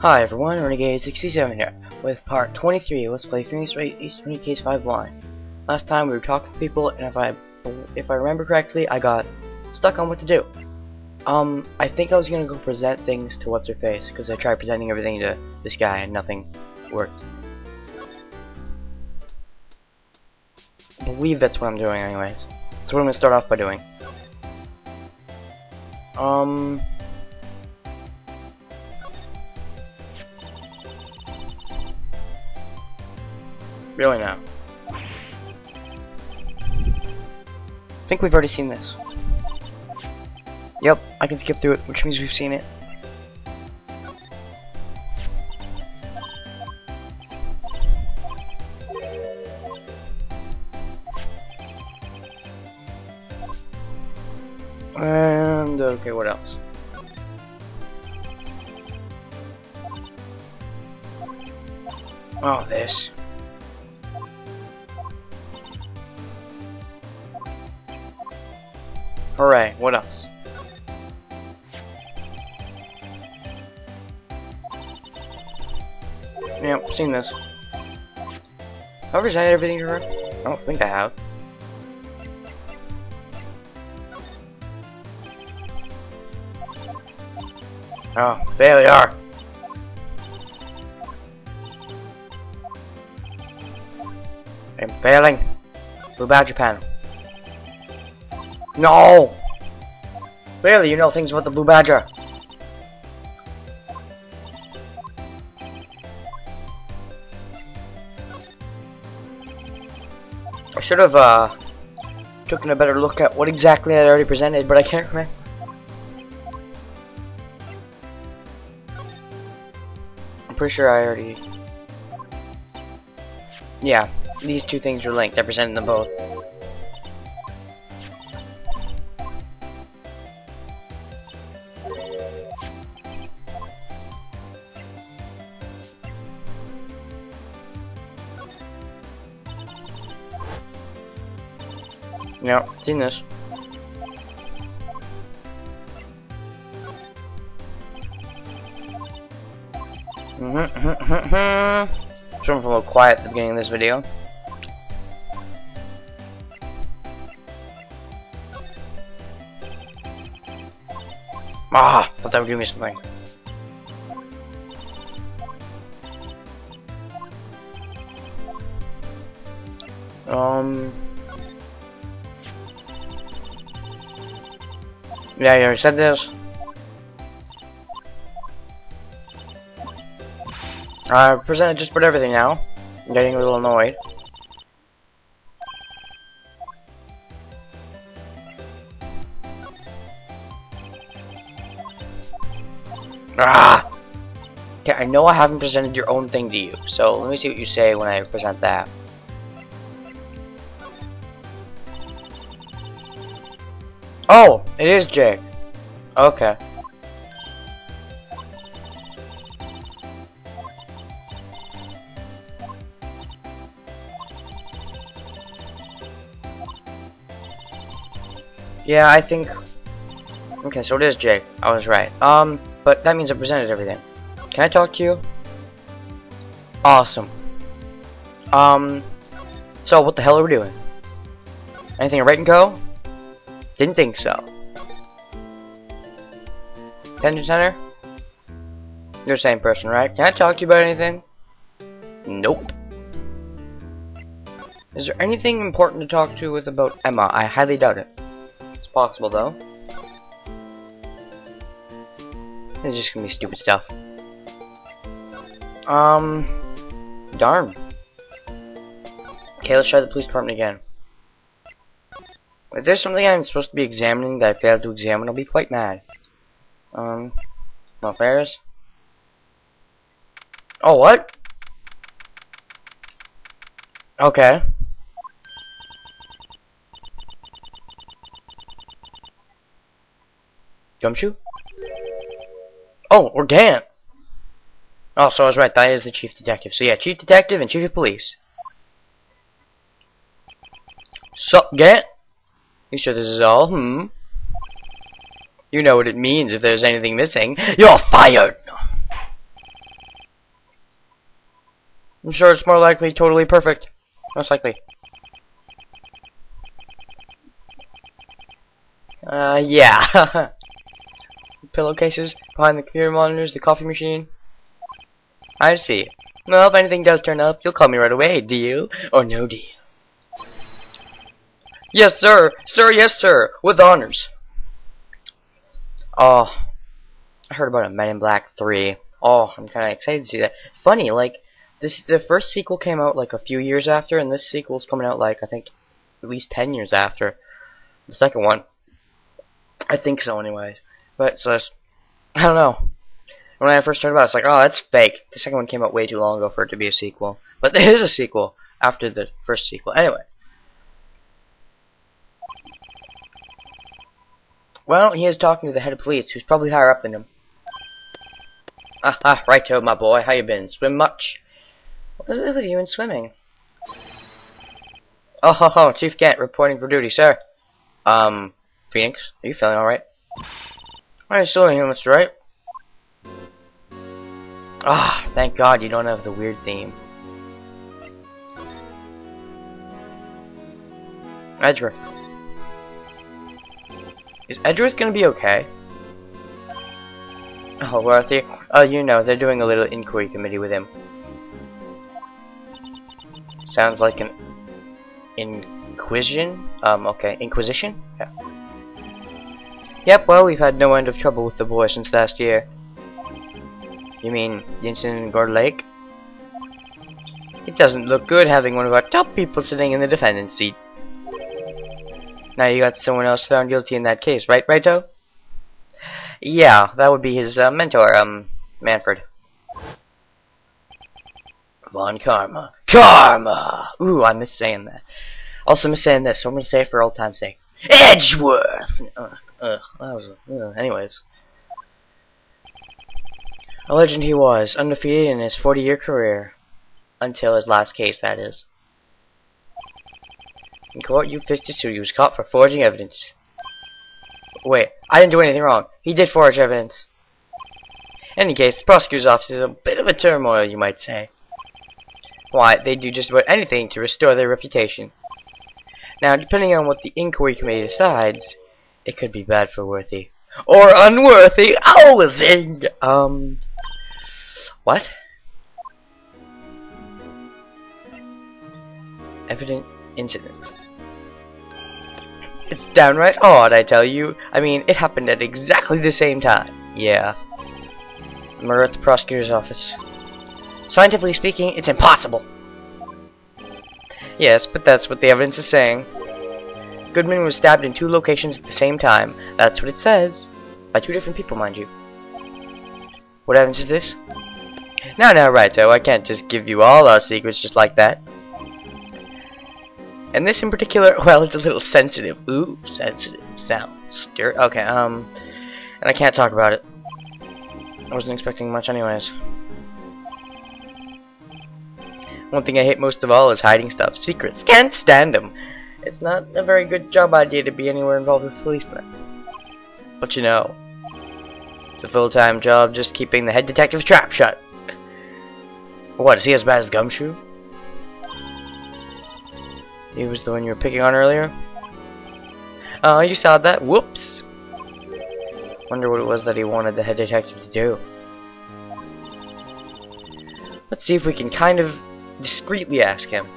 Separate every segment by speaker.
Speaker 1: Hi everyone, Renegade67 here, with part 23. Let's play Phoenix Wright Ace 20 Case 5 Line. Last time we were talking to people, and if I remember correctly, I got stuck on what to do. I think I was gonna go present things to what's her face, because I tried presenting everything to this guy and nothing worked. I believe that's what I'm doing anyways. That's what I'm gonna start off by doing. Really now. I think we've already seen this. Yep, I can skip through it, which means we've seen it. And okay, what else? Oh, this. Hooray, what else? Yep, seen this. Have I presented everything to her? I don't think I have. Oh, failure! I'm failing. Blue Badger panel. No! Clearly you know things about the Blue Badger. I should have taken a better look at what exactly I already presented, but I can't remember. I'm pretty sure I already... Yeah, these two things are linked. I presented them both. Yeah, seen this. Sort of a little quiet at the beginning of this video. Thought that would give me something. Yeah, you already said this. I presented just about everything now. I'm getting a little annoyed. Okay, I know I haven't presented your own thing to you, so let me see what you say when I present that. Oh, it is Jake. Okay. Yeah, I think... Okay, so it is Jake. I was right. But that means I presented everything. Can I talk to you? Awesome. So what the hell are we doing? Anything at Wright & Co? Didn't think so. Detention center? You're the same person, right? Can I talk to you about anything? Nope. Is there anything important to talk to with about Emma? I highly doubt it. It's possible though. It's just gonna be stupid stuff. Darn. Okay, let's try the police department again. If there's something I'm supposed to be examining that I failed to examine, I'll be quite mad. Affairs. Oh, what? Okay. Gumshoe? Oh, Organ! Oh, so I was right, that is the chief detective. So yeah, chief detective and chief of police. Sup, Gant? You sure this is all? You know what it means if there's anything missing. You're fired! I'm sure it's more likely totally perfect. Most likely. Yeah. Pillowcases behind the computer monitors, the coffee machine. I see. Well, if anything does turn up, you'll call me right away. Deal or no deal? Yes, sir. Sir, yes, sir. With honors. Oh, I heard about a Men in Black 3. Oh, I'm kind of excited to see that. Funny, like, the first sequel came out like a few years after, and this sequel's coming out like, I think, at least 10 years after the second one. I think so, anyways. But, so, I don't know. When I first heard about it, it's like, oh, that's fake. The second one came out way too long ago for it to be a sequel. But there is a sequel after the first sequel. Anyway. Well, he is talking to the head of police, who's probably higher up than him. Righto, my boy. How you been? Swim much? What is it with you and swimming? Oh, Chief Kent, reporting for duty, sir. Phoenix, are you feeling alright? I'm still here, Mr. Wright. Thank God you don't have the weird theme. Edgeworth. Is Edgeworth gonna be okay? Oh, Worthy. Oh, you know, they're doing a little inquiry committee with him. Sounds like an inquisition? Okay. Inquisition? Yeah. Yep, well, we've had no end of trouble with the boy since last year. You mean the incident in Gore Lake? It doesn't look good having one of our top people sitting in the defendant's seat. Now you got someone else found guilty in that case, right, Righto? Yeah, that would be his mentor, Manfred. Von Karma. Karma! Ooh, I miss saying that. Also miss saying this, so I'm gonna say it for old time's sake. Edgeworth! Anyways. A legend he was, undefeated in his 40-year career. Until his last case, that is. In court, you fisted suit. He was caught for forging evidence. Wait, I didn't do anything wrong. He did forge evidence. In any case, the prosecutor's office is a bit of a turmoil, you might say. Why, they do just about anything to restore their reputation. Now, depending on what the inquiry committee decides, it could be bad for Worthy. Or unworthy housing! What? Evident incident. It's downright odd, I tell you. I mean, it happened at exactly the same time. Yeah. Murder at the prosecutor's office. Scientifically speaking, it's impossible. Yes, but that's what the evidence is saying. Goodman was stabbed in 2 locations at the same time. That's what it says. By 2 different people, mind you. What evidence is this? Now, Righto, I can't just give you all our secrets just like that. And this in particular, well, it's a little sensitive. Ooh, sensitive. Sounds dirty. Okay, and I can't talk about it. I wasn't expecting much anyways. One thing I hate most of all is hiding stuff. Secrets. Can't stand them. It's not a very good job idea to be anywhere involved with policemen. But you know, it's a full-time job just keeping the head detective's trap shut. What, is he as bad as Gumshoe? He was the one you were picking on earlier? Oh, you saw that? Whoops! Wonder what it was that he wanted the head detective to do. Let's see if we can kind of discreetly ask him.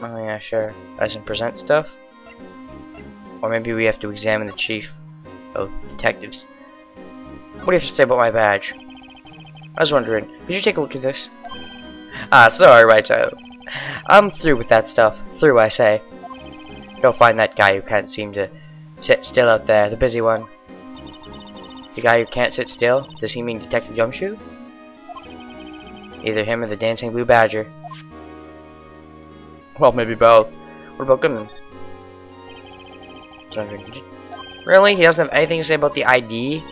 Speaker 1: Oh yeah, sure. As in present stuff? Or maybe we have to examine the chief of detectives. What do you have to say about my badge? I was wondering, could you take a look at this? Sorry, Righto. I'm through with that stuff. Through, I say. Go find that guy who can't seem to sit still out there, the busy one. The guy who can't sit still? Does he mean Detective Gumshoe? Either him or the Dancing Blue Badger. Well, maybe both. What about Goodman? Really? He doesn't have anything to say about the ID?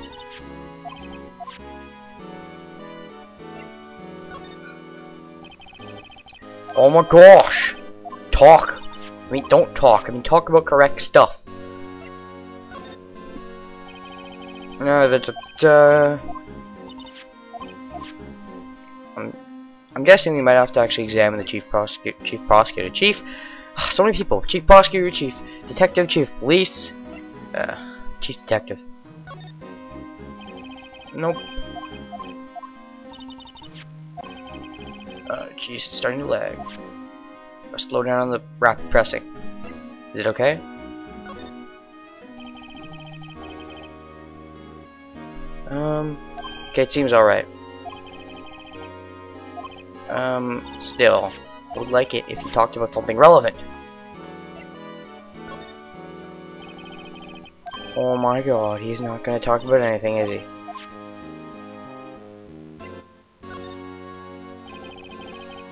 Speaker 1: Oh my gosh! Talk! I mean, don't talk. I mean, talk about correct stuff. I'm guessing we might have to actually examine the chief prosecutor, so many people, chief prosecutor, chief detective, chief police, chief detective. Nope. Jeez, it's starting to lag. Or slow down on the rapid pressing. Is it okay? Okay, it seems alright. Still, I would like it if you talked about something relevant. Oh my god, he's not gonna talk about anything, is he?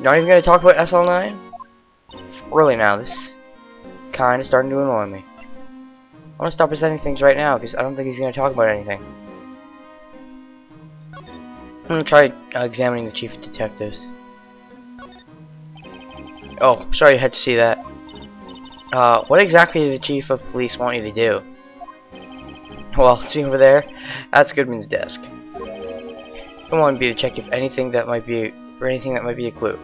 Speaker 1: Not even gonna talk about SL9? Really now, this kinda starting to annoy me. I'm gonna stop presenting things right now, because I don't think he's gonna talk about anything. I'm gonna try examining the chief of detectives. Oh, sorry you had to see that. What exactly did the chief of police want you to do? Well, see over there? That's Goodman's desk. I want to be to check if anything that might be a clue.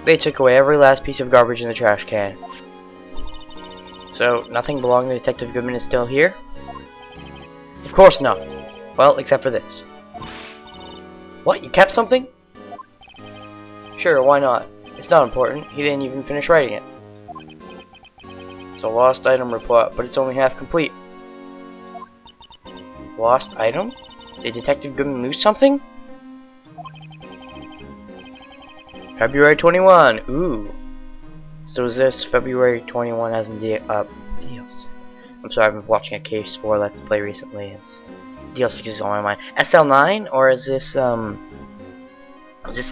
Speaker 1: They took away every last piece of garbage in the trash can. So, nothing belonging to Detective Goodman is still here? Of course not. Well, except for this. What? You kept something? Sure, why not? It's not important. He didn't even finish writing it. It's a lost item report, but it's only half complete. Lost item? Did Detective Goodman lose something? February 21. Ooh. So is this February 21 as in deals? I'm sorry, I've been watching a Case 4 Let's Play recently. It's DLC is on my mind. SL9, or is this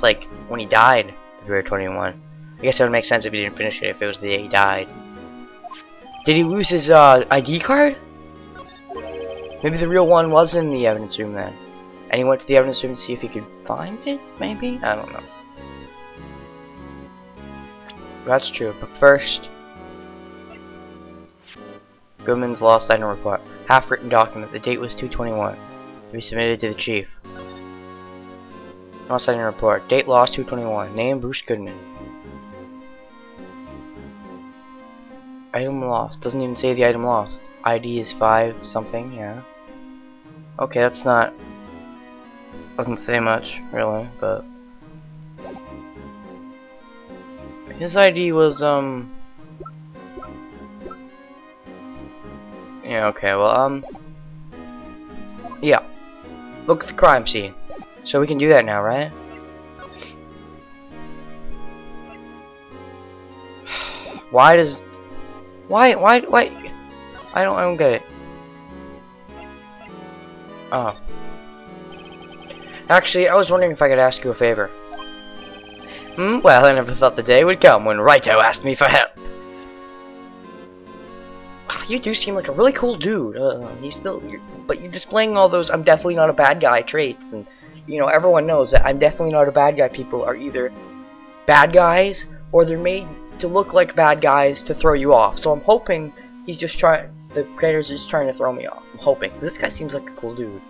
Speaker 1: like when he died, February 21? I guess it would make sense if he didn't finish it if it was the day he died. Did he lose his ID card? Maybe the real one was in the evidence room then. And he went to the evidence room to see if he could find it, maybe? I don't know. That's true, but first, Goodman's lost item report. Half-written document. The date was 2/21. To be submitted to the chief. Lost item report. Date lost 2/21. Name Bruce Goodman. Item lost. Doesn't even say the item lost. ID is 5 something, yeah. Okay, that's not... doesn't say much, really, but... his ID was, yeah, okay, well, yeah. Look at the crime scene. So we can do that now, right? Why does... Why? I don't get it. Oh. Actually, I was wondering if I could ask you a favor. Well, I never thought the day would come when Wright asked me for help. You do seem like a really cool dude. But you're displaying all those "I'm definitely not a bad guy" traits, and you know everyone knows that "I'm definitely not a bad guy" people are either bad guys or they're made to look like bad guys to throw you off. So I'm hoping he's just the creators are just trying to throw me off. I'm hoping. This guy seems like a cool dude.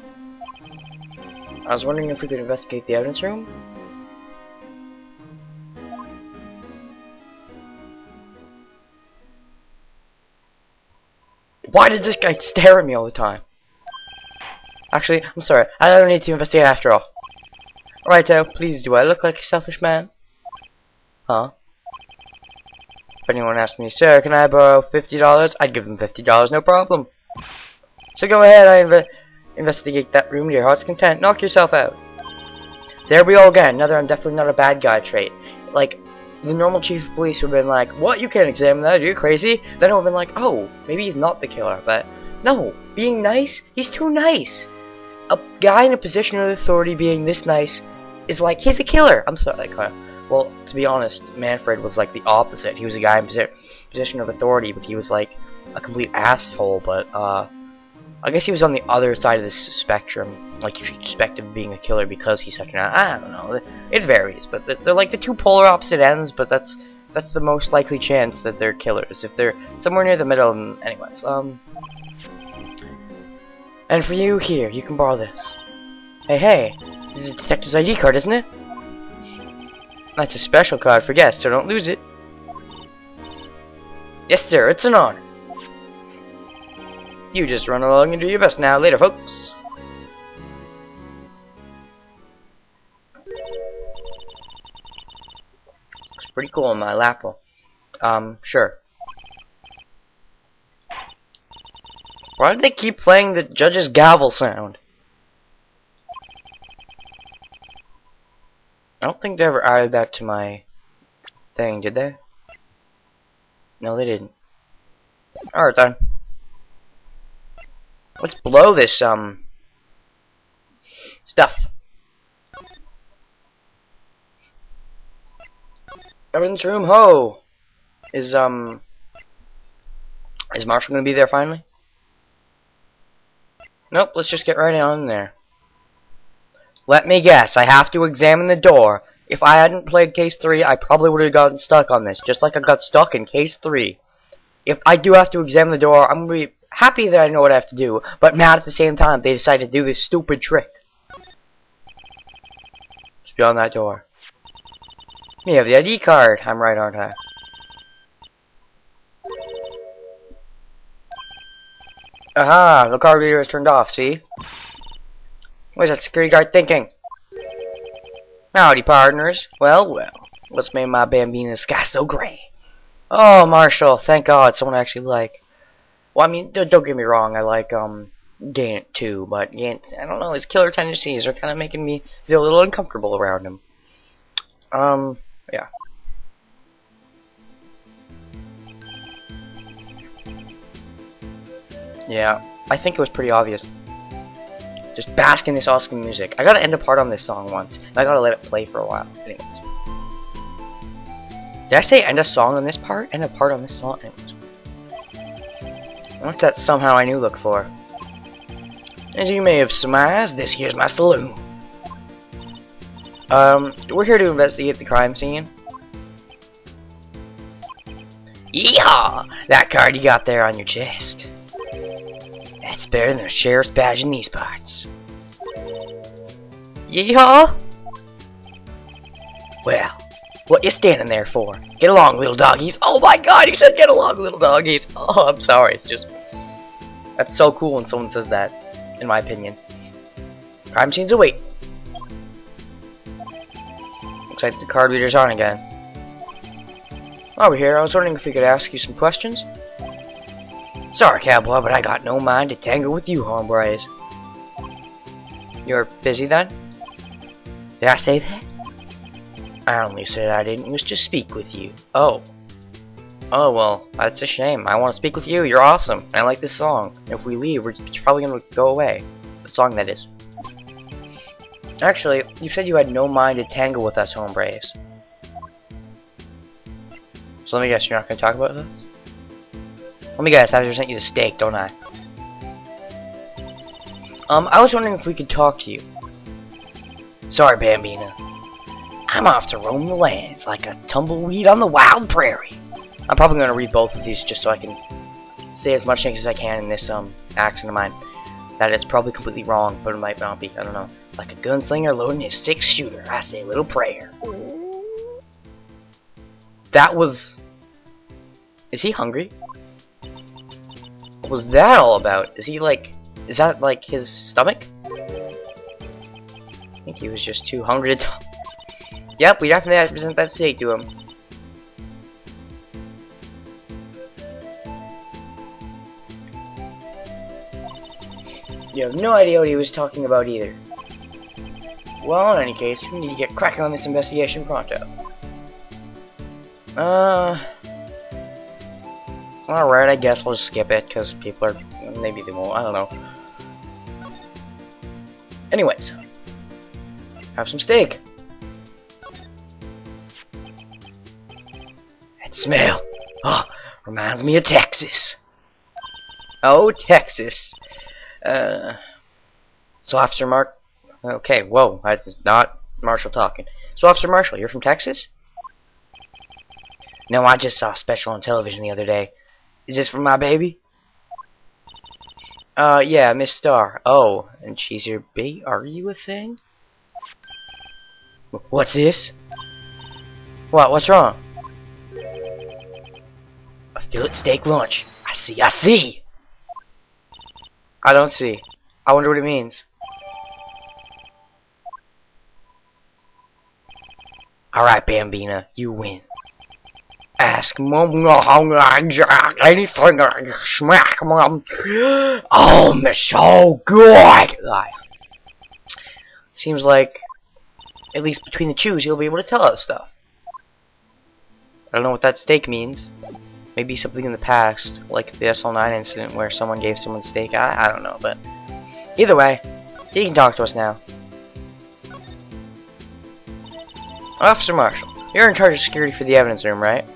Speaker 1: I was wondering if we could investigate the evidence room. Why does this guy stare at me all the time? Actually, I'm sorry. I don't need to investigate after all. Righto, please, do I look like a selfish man? Huh? If anyone asked me, sir, can I borrow $50? I'd give them $50, no problem. So go ahead, investigate that room to your heart's content. Knock yourself out. There we go again. Another "I'm definitely not a bad guy" trait. Like, the normal chief of police would have been like, what? You can't examine that, are you crazy? Then it would have been like, oh, maybe he's not the killer, but no, being nice, he's too nice. A guy in a position of authority being this nice is like, he's a killer. I'm sorry, like, well, to be honest, Manfred was like the opposite. He was a guy in position of authority, but he was like a complete asshole, but I guess he was on the other side of this spectrum. Like, you should expect him being a killer because he's such an... I don't know. It varies, but they're like the two polar opposite ends, but that's the most likely chance that they're killers. If they're somewhere near the middle, anyways, And for you, here, you can borrow this. Hey, this is a detective's ID card, isn't it? That's a special card for guests, so don't lose it. Yes, sir, it's an honor. You just run along and do your best now. Later, folks. Looks pretty cool on my lapel. Sure. Why do they keep playing the judge's gavel sound? I don't think they ever added that to my thing, did they? No, they didn't. Alright then. Let's blow this, stuff. Evidence room, ho! Is Marshall gonna be there finally? Nope, let's just get right on there. Let me guess, I have to examine the door. If I hadn't played case 3, I probably would have gotten stuck on this, just like I got stuck in case 3. If I do have to examine the door, I'm going to be happy that I know what I have to do, but mad at the same time they decided to do this stupid trick. Just beyond that door. You have the ID card. I'm right, aren't I? Aha! The card reader is turned off, see? What is that security guard thinking? Howdy, partners. Well, what's made my Bambina sky so gray? Oh, Marshall, thank God, someone I actually like. Well, I mean, don't get me wrong, I like, Gant too, but Gant, I don't know, his killer tendencies are kind of making me feel a little uncomfortable around him. Yeah. Yeah, I think it was pretty obvious. Just bask in this awesome music. I gotta end a part on this song once, and I gotta let it play for a while. Anyways. Did I say end a song on this part? End a part on this song? Anyways. What's that somehow I knew look for? As you may have surmised, this here's my saloon. We're here to investigate the crime scene. Yeehaw! That card you got there on your chest. That's better than a sheriff's badge in these parts. Yeehaw! Well, what you standing there for? Get along, little doggies. Oh my God, he said get along, little doggies. Oh, I'm sorry, it's just... That's so cool when someone says that, in my opinion. Crime scenes await. Looks like the card reader's on again. Over here, I was wondering if we could ask you some questions. Sorry, cowboy, but I got no mind to tangle with you, hombres. You're busy then? Did I say that? I only said I didn't wish to speak with you. Oh. Oh, well, that's a shame. I want to speak with you. You're awesome. I like this song. If we leave, it's probably going to go away. The song, that is. Actually, you said you had no mind to tangle with us, hombres. So let me guess, you're not going to talk about this? Let me guess, I just sent you the steak, don't I? I was wondering if we could talk to you. Sorry, Bambina. I'm off to roam the lands like a tumbleweed on the wild prairie. I'm probably going to read both of these just so I can say as much things as I can in this accent of mine. That is probably completely wrong, but it might not be. I don't know. Like a gunslinger loading his 6-shooter, I say a little prayer. That was... Is he hungry? What was that all about? Is he like... Is that like his stomach? I think he was just too hungry to talk. Yep, we definitely have to present that steak to him. You have no idea what he was talking about either. Well, in any case, we need to get cracking on this investigation pronto. Alright, I guess we'll just skip it, because people are... Maybe they won't, I don't know. Anyways. Have some steak. That smell. Oh, reminds me of Texas. Oh, Texas. So Officer Mark... Okay, whoa, that's not Marshall talking. So Officer Marshall, you're from Texas? No, I just saw a special on television the other day. Is this for my baby? Yeah, Miss Starr. Oh, and she's your baby? Are you a thing? What's this? What? What's wrong? A fillet steak lunch. I see. I see. I don't see. I wonder what it means. Alright, Bambina, you win. Ask Mom anything smack Mom. Oh, it's so good. Seems like at least between the chews he'll be able to tell us stuff. I don't know what that steak means. Maybe something in the past, like the SL9 incident where someone gave someone steak. I don't know, but either way, he can talk to us now. Officer Marshall, you're in charge of security for the evidence room, right?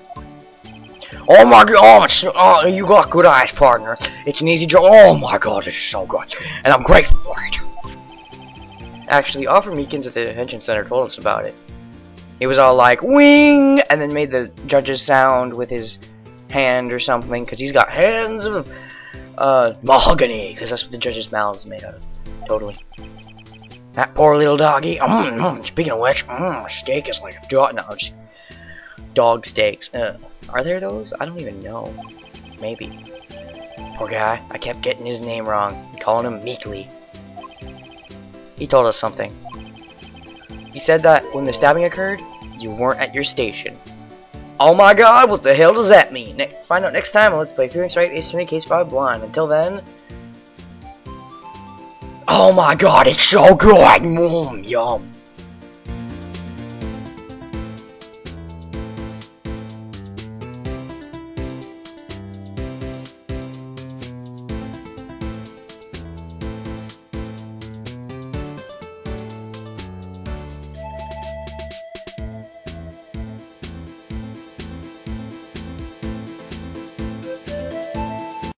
Speaker 1: Oh my god, oh, you got good eyes, partner. It's an easy job. Oh my god, it's so good. And I'm grateful for it. Actually, Officer Meekins at the detention center told us about it. He was all like, wing! And then made the judge's sound with his hand or something, because he's got hands of mahogany, because that's what the judge's mouth is made out of. Totally. That poor little doggy. Speaking of which, steak is like a dog. No, just dog steaks. Are there those? I don't even know. Maybe. Poor guy. I kept getting his name wrong. Calling him Meekly. He told us something. He said that when the stabbing occurred, you weren't at your station. Oh my god, what the hell does that mean? Find out next time on Let's Play Phoenix Wright Ace Attorney Case 5 Blind. Until then... Oh my god, it's so good! Yum!